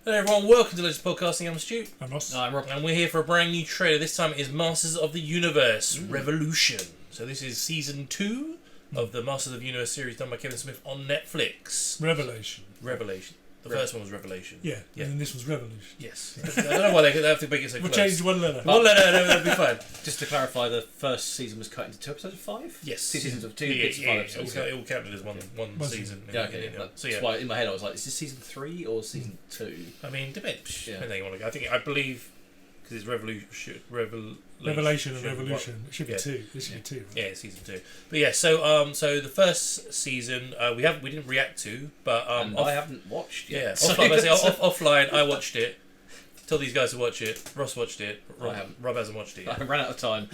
Hello everyone, welcome to Legends Podcasting. I'm Stuart. I'm Ross. I'm Rob. And we're here for a brand new trailer. This time it is Masters of the Universe Revolution. So this is season 2 of the Masters of the Universe series done by Kevin Smith on Netflix. Revelation. The first one was Revelation. Yeah, and then this was Revolution. Yes. I don't know why they have to make it so We'll close. change one letter. One letter, no, that'll be fine. Just to clarify, the first season was cut into 2 episodes of 5? Yes. 2 seasons of 2 Yeah, bits of 5 episodes. it all counted as one season. Yeah, okay. So yeah. That's why in my head I was like, is this season 3 or season 2? I mean, depends. Yeah. Depends how you want to go. I believe, because it's Revelation Revelation. It should be Yeah. 2. This should be 2. Right? Yeah, it's season 2. But yeah, so the first season we didn't react to, but And I haven't watched yet. yeah, So- offline I watched it. Told these guys to watch it. Ross watched it. I haven't. Rob hasn't watched it I yet. ran out of time.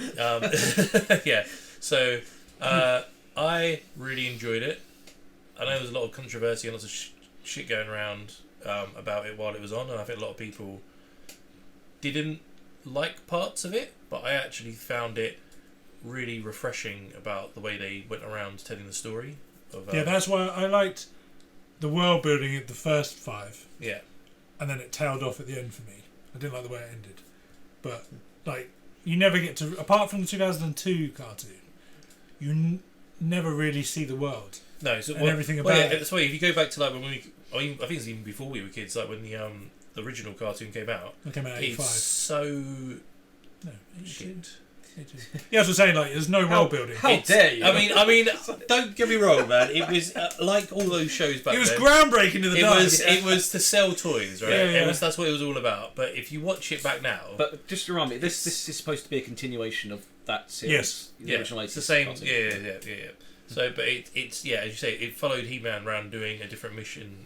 Yeah, so I really enjoyed it. I know there's a lot of controversy and lots of shit going around about it while it was on, and I think a lot of people didn't like parts of it, but I actually found it really refreshing about the way they went around telling the story. Yeah, that's why I liked the world building at the first 5, Yeah. and then it tailed off at the end for me. I didn't like the way it ended. But, like, you never get to... Apart from the 2002 cartoon, you never really see the world. No, so and everything about it. That's why if you go back to like when I think it's even before we were kids, like when the original cartoon came out. It came out in 85. It's so No, 82. shit. 82. Yeah, that's what I'm saying, like, there's no world building. How dare you? I mean, don't get me wrong, man. It was like all those shows back It was then. groundbreaking in the time. It was to sell toys, right? Yeah. That's what it was all about. But if you watch it back now, But just to remind me, this is supposed to be a continuation of that series. Yes. The original it's the 80s same. cartoon. Yeah. So, but it's as you say, it followed He-Man around doing a different mission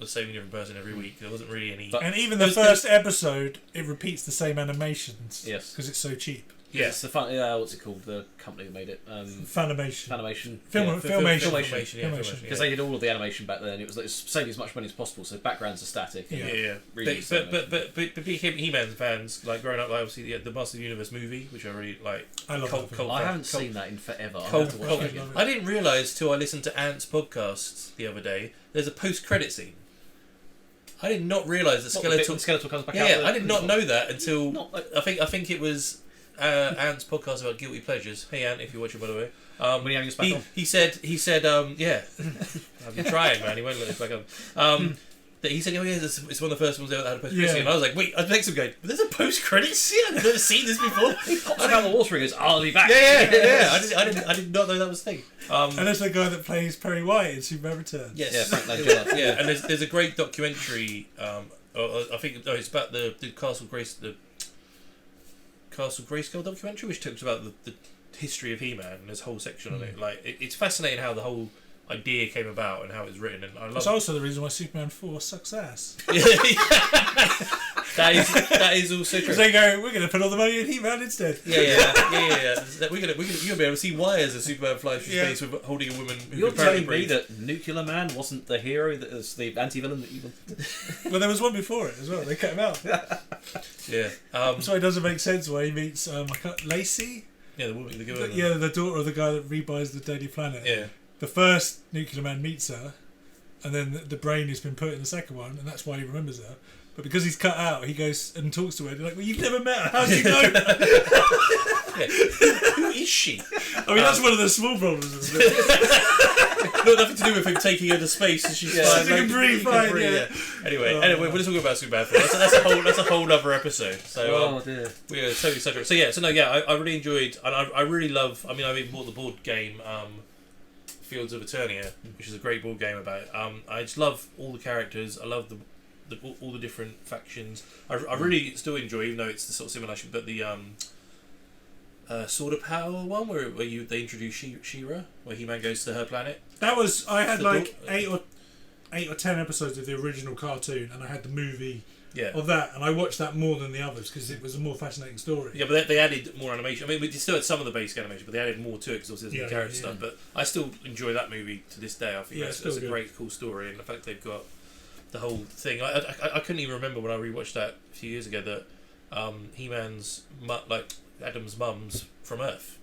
saving a different person every week. There wasn't really any. And even the first episode, it repeats the same animations. Yes. Because it's so cheap. Yeah. It's the what's it called? The company that made it. Funimation. Filmation. Filmation. Because they did all of the animation back then. It was saving as much money as possible, so backgrounds are static. And Yeah. really But became He-Man fans, like growing up, like obviously the Master of the Universe movie, which I really like. I love that film. I haven't seen that in forever. I didn't realise till I listened to Ant's podcast the other day. There's a post-credit scene. I did not realise that Skeletor comes back out. Yeah, I did not know that until Not like- I think it was Ant's podcast about guilty pleasures. Hey Ant, if you're watching, by the way. When you having his back on? He said, yeah, I've been trying, man. He won't let his back on. That he said, oh yeah, it's one of the first ones that had a post-credit scene. And I was like, wait, I next him going, but there's a post-credit scene. I've never seen this before. He pops out the water and goes, I'll be back. Yeah. I did not know that was a thing. And there's the guy that plays Perry White in Superman Returns. Yes. Yeah, Frank Langella. Yeah, and there's a great documentary. I think it's about the Castle Grayskull documentary, which talks about the history of He-Man, and there's a whole section on it. Like it's fascinating how the whole idea came about and how it was written, and I love. It's also the reason why Superman 4 sucks ass. that is also true. Because they go, we're going to put all the money in He-Man instead. Yeah. You're gonna be able to see why as a Superman flies through space with holding a woman. Who You're can apparently telling me breathe. that Nuclear Man wasn't the hero, that was the anti-villain that you wanted? Well, there was one before it as well. They cut him out. Yeah. That's why it doesn't make sense why he meets Lacey. Yeah, the woman, the girl. The daughter of the guy that rebuys the Daily Planet. Yeah. The first Nuclear Man meets her, and then the brain has been put in the second one, and that's why he remembers her. But because he's cut out, he goes and talks to her. They're like, well, you've never met her. How do you know? Who is she? I mean, that's one of the small problems, isn't it? Got nothing to do with him taking her to space and she's flying. She can breathe fine, yeah. Anyway, we're just talking about Superman. That's a whole other episode. So dear. we are totally separate. So yeah, I really enjoyed, and I really love. I mean, I even bought the board game Fields of Eternia, which is a great board game about it. I just love all the characters. I love all the different factions. I really still enjoy, even though it's the sort of simulation, but the Sword of Power one where they introduce She-Ra, where He-Man goes to her planet. That was, I had like 8 or 10 episodes of the original cartoon, and I had the movie of that, and I watched that more than the others because it was a more fascinating story. Yeah, but they added more animation. I mean, we still had some of the basic animation, but they added more to it because there's the character stuff. But I still enjoy that movie to this day. I think it's a great, cool story, and the fact they've got the whole thing. I couldn't even remember when I rewatched that a few years ago that He-Man's Adam's mum's from Earth.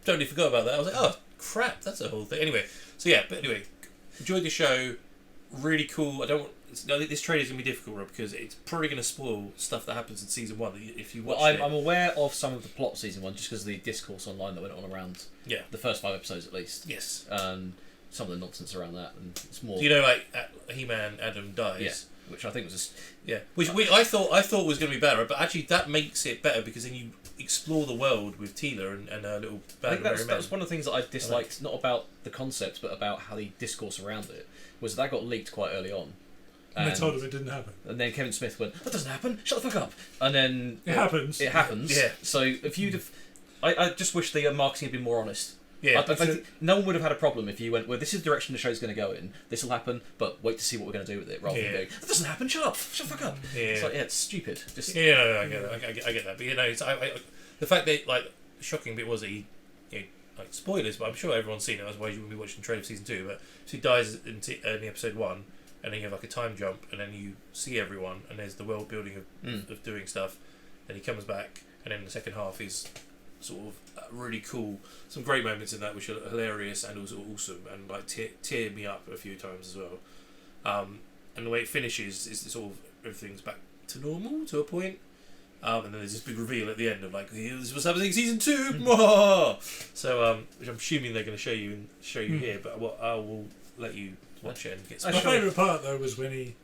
Totally forgot about that. I was like, oh crap, that's a whole thing. Anyway, enjoyed the show. Really cool. this trailer's gonna be difficult, Rob, because it's probably gonna spoil stuff that happens in season 1 if you watch Well, it. I'm aware of some of the plot of season 1 just because of the discourse online that went on around the first 5 episodes at least. Yes. And some of the nonsense around that, and it's more. You know, like He-Man Adam dies. Yeah. Which I think was just which I thought was going to be better, but actually that makes it better because then you explore the world with Teela and her little I band think of merry that was men. one of the things that I disliked, not about the concept, but about how the discourse around it was that got leaked quite early on. And they told him it didn't happen. And then Kevin Smith went, "That doesn't happen. Shut the fuck up." And then It happens. It happens. Yeah. So if you'd have, I just wish the marketing had been more honest. Yeah, I think no one would have had a problem if you went, "Well, this is the direction the show's going to go in. This will happen, but wait to see what we're going to do with it." Rather than going, "That doesn't happen. Shut up. Shut the fuck up." Yeah. It's like, it's stupid. Just Yeah, no, I get that. I get that. But it's, the fact that the shocking bit was that he, like spoilers, but I'm sure everyone's seen it. That's why you wouldn't be watching the trailer for season 2. But so he dies in episode 1, and then you have like a time jump, and then you see everyone, and there's the world building of doing stuff. Then he comes back, and then the second half is sort of really cool. Some great moments in that which are hilarious and also awesome, and like tear me up a few times as well. And the way it finishes is sort of everything's back to normal to a point. And then there's this big reveal at the end of like, this was happening in season 2. So which I'm assuming they're going to show you here, but I will let you watch it and get. My favourite part though was when he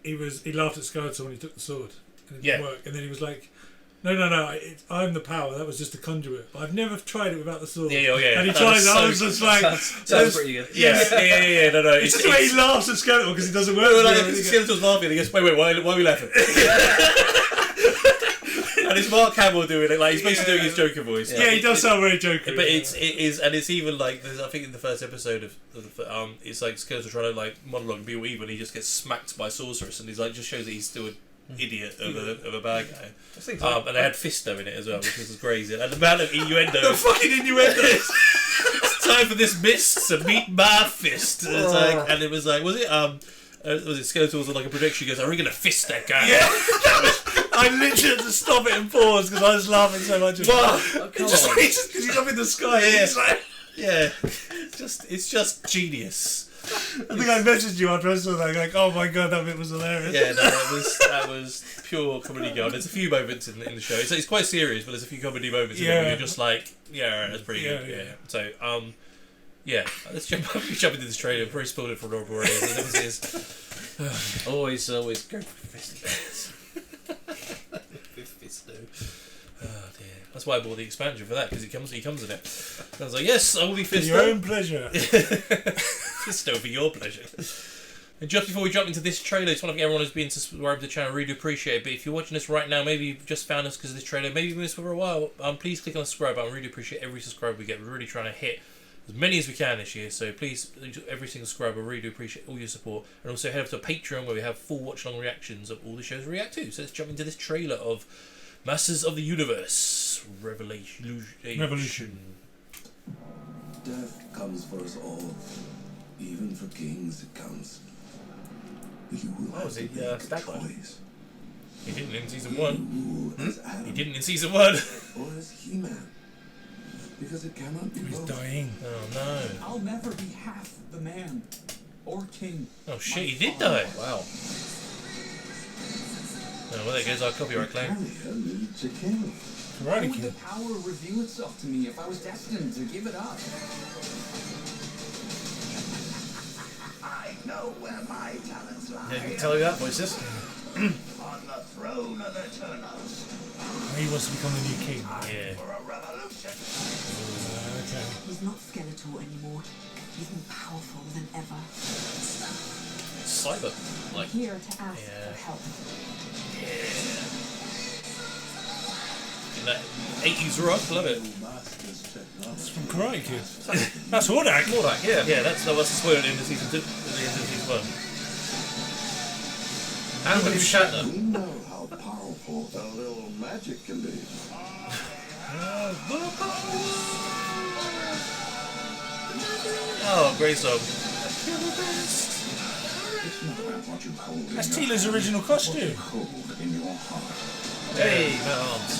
laughed at Skeletor when he took the sword and it didn't work, and then he was like, "No, I'm the power. That was just a conduit. But I've never tried it without the sword." Yeah. And he tried it. I was just like, sounds pretty good. Yeah. No. It's just the way he laughs at Skeletor because he doesn't work. Like, Skeletor's laughing. And he goes, "Wait, why are we laughing?" And it's Mark Hamill doing it. Like he's basically doing his Joker voice. Yeah, he does sound very Joker. But it is, and it's even like I think in the first episode of it's like Skeletor trying to like monologue and be all evil, and he just gets smacked by Sorceress, and he's like just shows that he's still an idiot of a bad guy. And they had Fisto in it as well, which was crazy. And the amount of innuendo. The fucking innuendo. It's time for this mist to meet my fist. And it's like, and it was like, was it Skeletor was on like a prediction? He goes, "Are we gonna fist that guy?" Yeah. I literally had to stop it and pause because I was laughing so much. Because he's up in the sky. Yeah. It's like, it's just genius. I think I messaged you after I saw that. Like, oh my god, that bit was hilarious. Yeah, no, that was pure comedy gold. There's a few moments in the show. It's quite serious, but there's a few comedy moments in it where you're just like, that's pretty good. Yeah. So, let's jump into this trailer. I've very spoiled it for Rob already. always go for Fisto. Oh dear. That's why I bought the expansion for that, because he comes in it. And I was like, yes, I will be Fisto. For your own pleasure. Fisto for your pleasure. And just before we jump into this trailer, I just want to thank everyone who's been subscribed to the channel. I really do appreciate it. But if you're watching this right now, maybe you've just found us because of this trailer, maybe you've been this for a while, please click on the subscribe button. I really appreciate every subscriber we get. We're really trying to hit as many as we can this year, so please, every single subscriber, I really do appreciate all your support. And also head over to Patreon where we have full watch-along reactions of all the shows we react to. So let's jump into this trailer of Masters of the Universe Revolution. Death comes for us all, even for kings it comes. You will have to make a choice. He didn't in season You 1. rule as Adam He didn't in season 1. or as He-Man, because it cannot be He's both. dying. Oh no. I'll never be half the man or king. Oh shit, he did die. Wow. Oh, well, there goes our copyright claim. Eternia needs a king. How Karate would the Kid. power reveal itself to me if I was destined to give it up? I know where my talents lie. Yeah, you can tell who that voice is. On the throne of Eternals. He wants to become the new king. Yeah. For a revolution. Okay. He's not Skeletor anymore. He's more powerful than ever. Cyber. I'm here to ask Yeah. for help. In that 80s rock, love it. It's from Karate Kid. That's Hordak. Mordak, yeah. Yeah, that's spoiled at the end of season 2. At the end of season 1. And William Shatner. We know how powerful a little magic can be. Oh, great song. It's not about what you hold in That's your Teela's hand, original what you costume. hold in your heart. Hey, Mounds.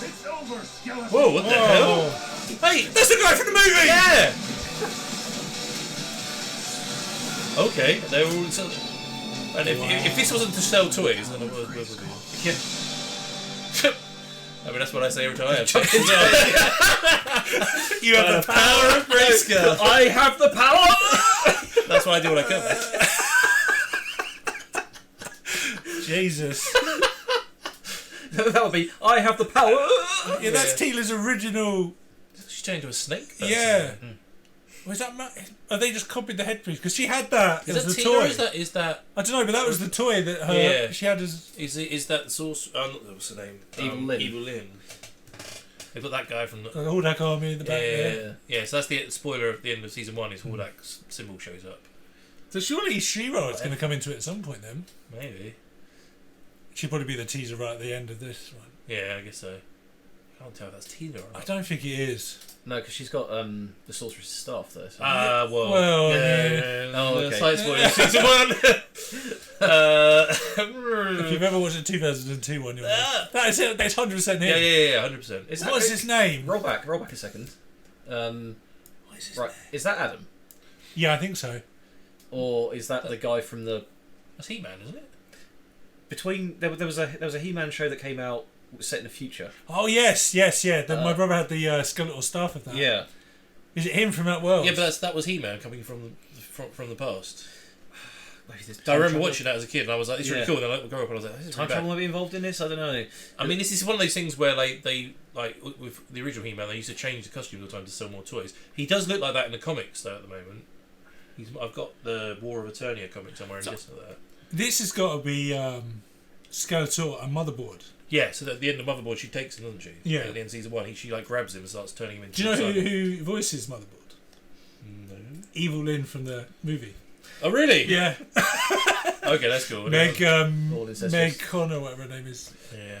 It's over, skeleton. Whoa, what the hell? Hey, that's the guy from the movie! Yeah! Okay, they're all. And if this wasn't to sell toys, then it would be. Yeah. I mean, that's what I say every time I have sex. You have the power of Grayskull. I have the power. That's what I do when I come back. Jesus. That would be, I have the power. Yeah, that's Teela's original. She turned into a snake. Yeah. Was that? Are they just copied the headpiece? Because she had that Is as that the Tina? toy. Is that? I don't know, but that was the toy that her she had as. Is that the source? What's the name? Evil Lyn. Evil Lyn. They've got that guy from the. The Hordak army in the back there. Yeah. So that's the spoiler at the end of season 1. Is Hordak's symbol shows up? So surely She-Ra is going to come into it at some point then. Maybe. She'll probably be the teaser right at the end of this one. Yeah, I guess so. I can't tell if that's Tina or I not. don't think it is. No, because she's got the sorceress staff though. So. Well, yeah. Oh, okay. Slight spoiler. Season 1. If you've ever watched the 2002 one, you'll know. That's 100% him. Yeah, 100%. What's his name? Roll back a second. What is his name? Is that Adam? Yeah, I think so. Or is that the guy from the... That's He-Man, isn't it? There was a He-Man show that came out set in the future. Oh, yes. Then my brother had the skeletal staff of that. Yeah. Is it him from that world? Yeah, but that was He-Man coming from the past. Maybe there's I time remember travel. watching that as a kid, and I was like, "This is really Yeah. cool." And then I grew up, and I was like, "This is Time really travel bad." might be involved in this. I don't know. I mean, this is one of those things where they with the original He-Man, they used to change the costume all the time to sell more toys. He does look like that in the comics though. At the moment, I've got the War of Eternia comic somewhere in the list of that. This has got to be Skeletor and Motherboard. Yeah, so at the end of Motherboard, she takes him, doesn't she? Yeah. At the end of season 1, she like grabs him and starts turning him into. Do you know Cyborg. who voices Motherboard? No. Evil Lyn from the movie. Oh really? Yeah. Okay, that's cool. Meg All incestuous. Meg Connor, whatever her name is. Yeah.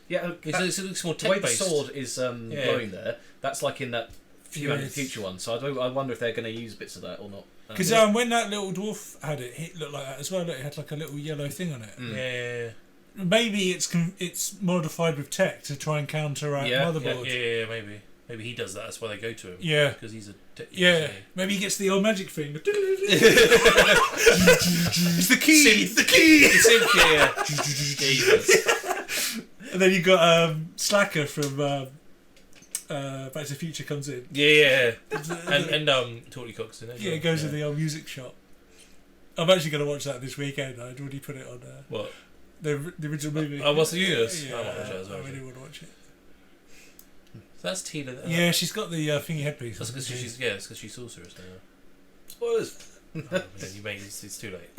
Yeah, It looks more the way the tech-based. sword is glowing there, that's like in that future one. So I wonder if they're going to use bits of that or not. Because when that little dwarf had it, it looked like that as well. Look, it had like a little yellow thing on it. Yeah. Maybe it's modified with tech to try and counteract Motherboard. Yeah, maybe. Maybe he does that. That's why they go to him. Yeah. Because he's a. Yeah. Maybe he gets the old magic thing. It's the key. It's the key. It's him. Yeah. And then you got Slacker from Back to the Future comes in. Yeah. and Torty Coxon. Yeah, it goes to the old music shop. I'm actually going to watch that this weekend. I'd already put it on What? the original movie. Oh, What's the Universe? Yeah, I might watch that as well. I really want to watch it. So that's Tina. Yeah, she's got the thingy headpiece. That's because she's she's sorceress now. Spoilers. It's too late.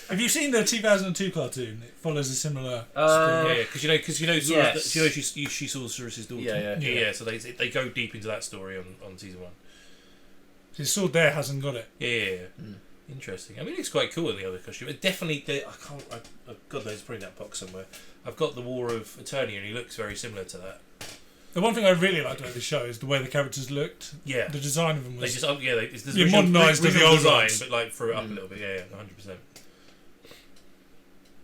Have you seen the 2002 cartoon? It follows a similar. Yeah, because you know, Yes. she's sorceress's daughter. Yeah. So they go deep into that story on season 1. His sword there hasn't got it. Yeah. Interesting. I mean, it's quite cool in the other costume. It definitely. God knows, probably in that box somewhere. I've got the War of Eternia, and he looks very similar to that. The one thing I really liked about this show is the way the characters looked. Yeah. The design of them They was. just it's the You modernised the original old design, ones. but like threw it up a little bit. Yeah, 100%.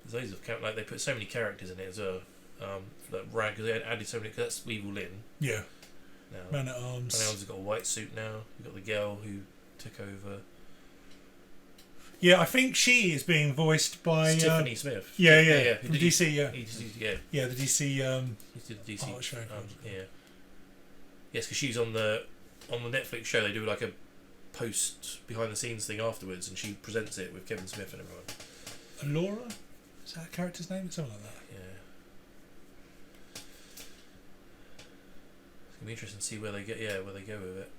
There's loads of like they put so many characters in it as well. That rag because they added so many. Cause that's Evil Lyn. Yeah. Now. Man at Arms. And has got a white suit now. We've got the girl who took over. Yeah, I think she is being voiced by Tiffany Smith. Yeah. Who From did DC, yeah. the DC. Yeah, the DC. He did the DC. Oh, what's her name called? Yeah. Yes, because she's on the Netflix show. They do like a post behind the scenes thing afterwards, and she presents it with Kevin Smith and everyone. Laura? Is that a character's name? Something like that. Yeah. It's gonna be interesting to see where they go with it.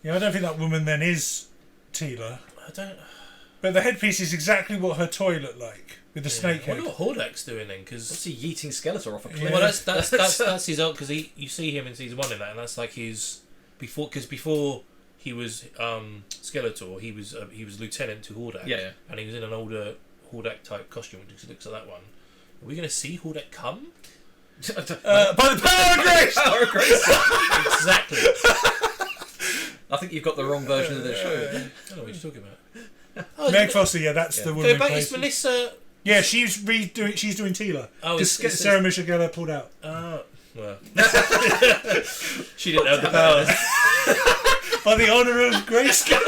Yeah, I don't think that woman then is Teela. I don't. But the headpiece is exactly what her toy looked like, with the snake I head. wonder what Hordak's doing then, because What's he yeeting Skeletor off a cliff? Yeah. well, that's his old, because you see him in season 1 in that, and that's like his before he was Skeletor, he was lieutenant to Hordak, Yeah. and he was in an older Hordak type costume, which looks like that one. Are we going to see Hordak come? By the power of grace! Power of grace. Exactly. I think you've got the wrong version of the show. I don't know what you're talking about. Oh, Meg Foster, yeah, that's the woman. But who it's plays- Melissa. Yeah, she's doing Teela. Oh, Because Sarah Michelle Gellar pulled out. Well, she didn't have the power. By the honour of Grayskull.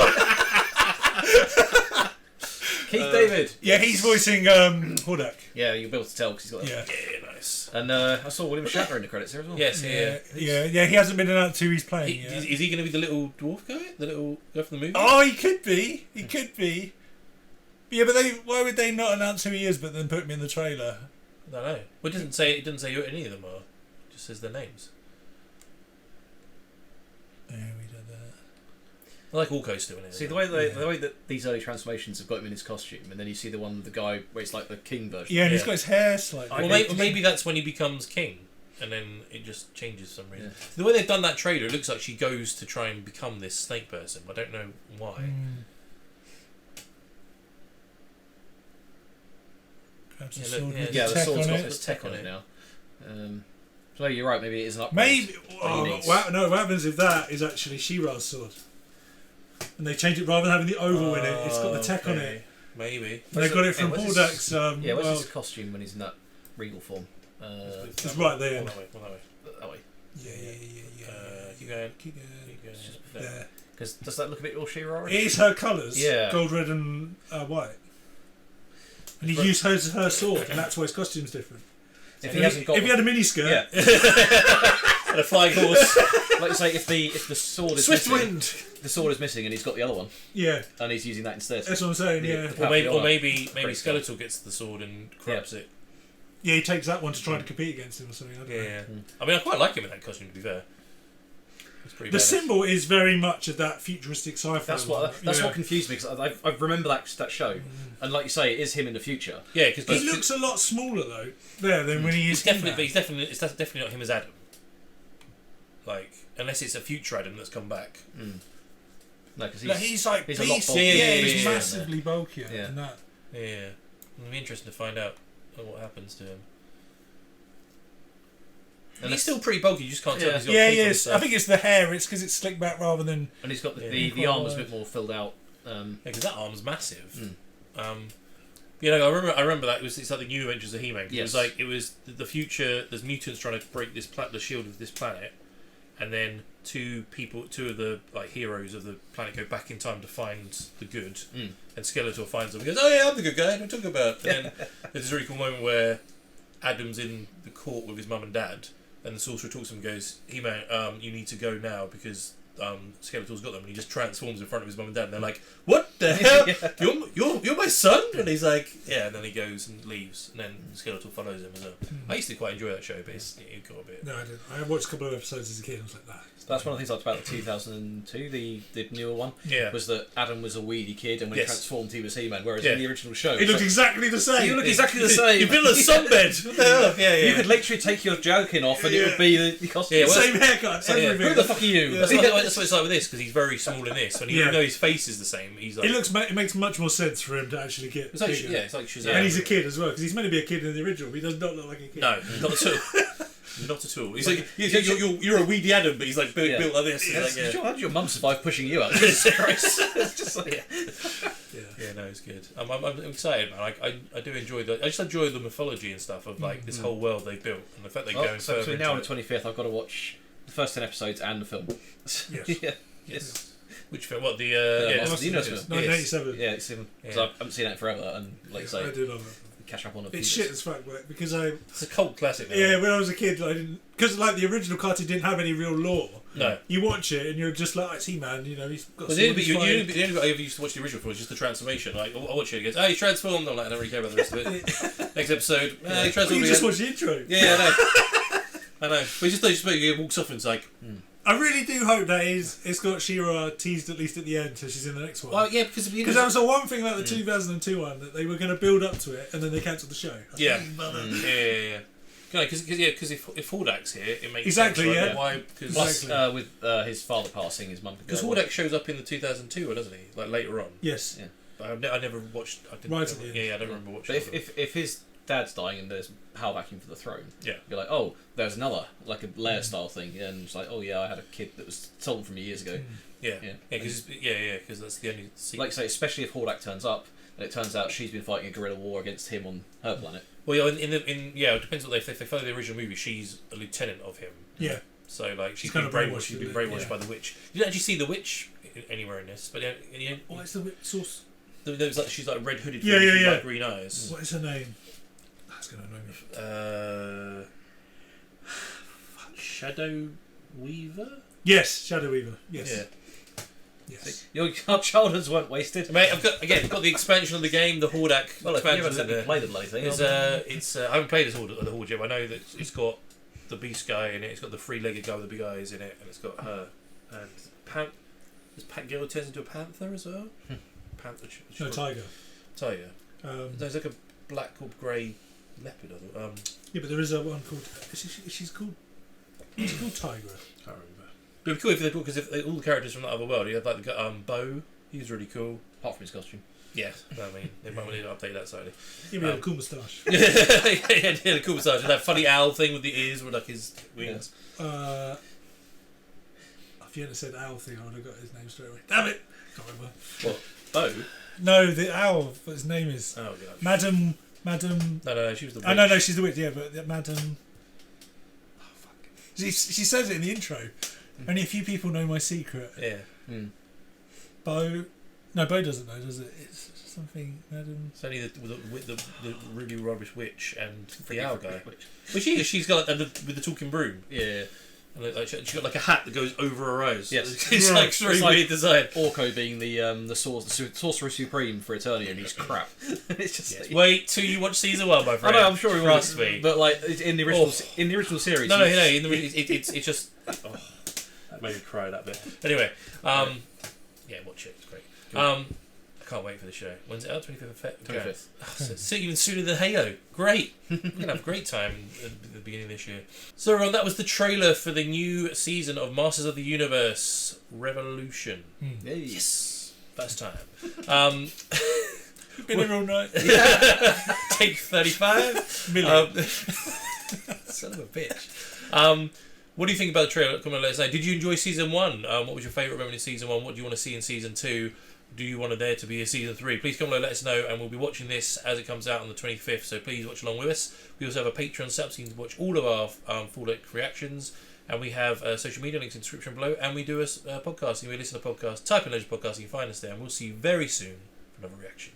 Keith David. Yeah, he's voicing Hordak. Yeah, you'll be able to tell because he's got that. Yeah. Yeah, nice. And I saw William Shatner in the credits here as well. Yes, Yeah. He hasn't been announced who he's playing yet. Is he going to be the little dwarf guy? The little guy from the movie? Oh, he could be. He could be. Yeah, but why would they not announce who he is, but then put him in the trailer? I don't know. Well, it doesn't say who any of them are. It just says their names. Yeah, we did that. I like all coast doing it. See the way that these early transformations have got him in his costume, and then you see the one with the guy where it's like the king version. Yeah, and he's Yeah. got his hair slightly. Well, maybe that's when he becomes king, and then it just changes for some reason. Yeah. The way they've done that trailer, it looks like she goes to try and become this snake person. I don't know why. Grabs Yeah, a look, sword with Yeah, the the tech sword's on got it. this tech on it now. So you're right. Maybe it is an upgrade. Maybe. that he needs. What happens if that is actually She-Ra's sword? And they change it rather than having the oval in it. It's got the tech on it. Maybe. And they got it from where's his- Hordak's. Yeah, where's well, his costume when he's in that regal form? it's right there. One that way. One that way. That way. Yeah. Keep going. Keep going. Keep going. There. Because does that look a bit all She-Ra? It is her colours. Yeah. Gold, red, and white. And he used her as her sword, and that's why his costume's different. If he hasn't got, If he had a mini skirt, yeah, And a flying horse. like you say, if the sword is swift missing, wind. the sword is missing, and he's got the other one, Yeah, and he's using that instead. that's what I'm saying. The- Yeah, the- Or maybe Pretty Skeletor gets the sword and corrupts it. yeah. He takes that one to try to compete against him or something. I don't know. Yeah. I mean, I quite like him in that costume. To be fair, it's pretty. The badass. symbol is very much of that futuristic sci-fi. That's one. what confused me because I remember that show, and like you say, it is him in the future. Yeah, because He looks a lot smaller though there than when he is. He's definitely not him as Adam. Like, unless it's a future Adam that's come back. No, because He's like he's a lot beast. bulkier. Yeah, Yeah, he's yeah, massively bulkier Yeah. than that. Yeah, it'll be interesting to find out what happens to him. And he's still pretty bulky. You just can't tell. Yeah. He's got Yeah, cape on and yes. stuff. I think it's the hair. It's because it's slicked back rather than. and he's got Yeah. the arm was a bit more filled out. Yeah, because that arm's massive. Mm. You know, I remember that it's like the New Adventures of He-Man. Yes. It was the future. There's mutants trying to break the shield of this planet, and then two of the heroes of the planet go back in time to find the good, and Skeletor finds them and goes, "Oh yeah, I'm the good guy. What are you talking about?" And then there's this really cool moment where Adam's in the court with his mum and dad, and the sorcerer talks to him and goes, "He-Man, you need to go now because Skeletor's got them," and he just transforms in front of his mum and dad, and they're like, "What the hell? You're my son?" And he's like, "Yeah," and then he goes and leaves, and then Skeletor follows him as well. I used to quite enjoy that show, but it got a bit. No, I didn't. I watched a couple of episodes as a kid. And I was like, that. That's one of the things I liked about the 2002, the newer one. Yeah. Was that Adam was a weedy kid, and when Yes. he transformed, he was He-Man. Whereas Yeah. in the original show, It looked exactly the same. you look exactly the same. You built a sunbed. What the hell? Yeah. You could literally take your joking off, and it would be the costume. Yeah, well, Same haircut, yeah. everything. Who the fuck are you? That's what it's like with this, because he's very small in this, and even though his face is the same, he's like. It makes much more sense for him to actually get It's like, bigger. it's like Shazam. And he's a kid as well, because he's meant to be a kid in the original, but he does not look like a kid. No, not at all. Not at all. He's like, you're a weedy Adam, but he's like built like this. Yes. Like, How did your mum survive pushing you out? Jesus Christ. It's just like, Yeah, no, it's good. I'm excited, man. I do enjoy I just enjoy the mythology and stuff of like this whole world they built and the fact they're going so further between into now and it. the 25th, I've got to watch the first 10 episodes and the film. Yes. yeah. Yes. Which film? What the Master of the Universe. 1987. Yeah, it's him. Because Yeah. I haven't seen it forever, and like you say, I do love it. catch up on it. It's shit as fuck, but because I It's a cult classic. Now. when I was a kid, I didn't because like the original cartoon didn't have any real lore. No. You watch it and you're just like, it's He-Man, you know, he's got. But sword, the he's only flying. bit I ever used to watch the original for was just the transformation. Like, I watch it, it goes, "Oh, he's transformed." I'm like, I don't really care about the rest of it. Next episode, he Well, transformed you just again. watch the intro. Yeah, I know. I know. But he walks off and it's like, I really do hope that it's got She-Ra teased at least at the end, so she's in the next one. well, yeah, because Because that was the one thing about the 2002 one that they were going to build up to it, and then they cancelled the show. Yeah. Yeah. Because if Hordak's here, it makes Exactly, sense, right? yeah. Why? Plus, Exactly. with his father passing, his mum. Because Hordak shows up in the 2002 one, doesn't he? Like later on. Yes. Yeah. But I never watched. I didn't, Right at the end. Yeah, I don't remember watching. But if his dad's dying and there's power vacuum for the throne, Yeah. you're like, oh, there's another like a layer style thing, and it's like, oh yeah, I had a kid that was stolen from me years ago. yeah, Yeah. because that's the only. Like I say, especially if Hordak turns up, and it turns out she's been fighting a guerrilla war against him on her planet. Well, yeah, it depends what if they follow the original movie. She's a lieutenant of him. Yeah. So like she's kind been of brainwashed. brainwashed, She's been isn't it? brainwashed Yeah. by the witch. You don't actually see the witch anywhere in this, but What's the source? There's like she's like red hooded. Yeah, yeah, yeah. Like green eyes. What is her name? That's gonna annoy me. Shadow Weaver. Yes, Shadow Weaver. Yes. Yeah. Yes. Your childhoods weren't wasted. Mate, I've got the expansion of the game, the Hordak Well, if you expansion. haven't played the bloody thing, It's I haven't played the Horde yet. But I know that it's got the beast guy in it. It's got the three-legged guy with the big eyes in it, and it's got her and Does Pat Gill turns into a panther as well? Panther. No, tiger. Tiger. There's like a black or grey leopard. Yeah, but there is a one called. She's called. It's called Tigra. Can't remember. But it'd be cool if they because if all the characters from that other world, you have like the Bo. He was really cool. apart from his costume. Yeah, I mean they might need to update that slightly. Yeah, we had a cool moustache. Yeah, the cool moustache. That funny owl thing with the ears with like his wings. If you hadn't said owl thing, I would have got his name straight away. Damn it! Can't remember. What? Bo? No, the owl. But his name is Oh god. Madam. No, she was the witch. Oh no, she's the witch. Yeah, but Madam. Oh fuck. She says it in the intro. Only a few people know my secret. Yeah. Bo. No, Bo doesn't know, does it? It's something, Madam. It's only the really rubbish witch and the owl guy. Well, she's got like with the talking broom. Yeah. And like she's got like a hat that goes over her eyes. Yes. It's like very weird design. Orko being the sorcerer supreme for Eternia, and he's crap. It's just Yes. Wait till you watch season 1, my I friend. know, I'm sure he will. Trust me. But like in the original series. No, it's just. Oh, that made me cry that bit. Anyway, yeah, watch it. It's great. I can't wait for the show. When's it out? 25th of February. 25th. Oh, so even sooner than Halo. Great. We're gonna have a great time at the beginning of this year. So, Ron, that was the trailer for the new season of Masters of the Universe Revolution. Hey. Yes, first time. Been here all night. Take 35 million. Son of a bitch. What do you think about the trailer? Come on, let us know. Did you enjoy season 1? What was your favourite moment in season 1? What do you want to see in season 2? Do you want there to be a season 3? Please come along, let us know, and we'll be watching this as it comes out on the 25th, so please watch along with us. We also have a Patreon sub, so you can watch all of our full-length reactions, and we have social media links in the description below, and we do a podcast. If you listen to podcasts, type in Legend Podcast, you can find us there, and we'll see you very soon for another reaction.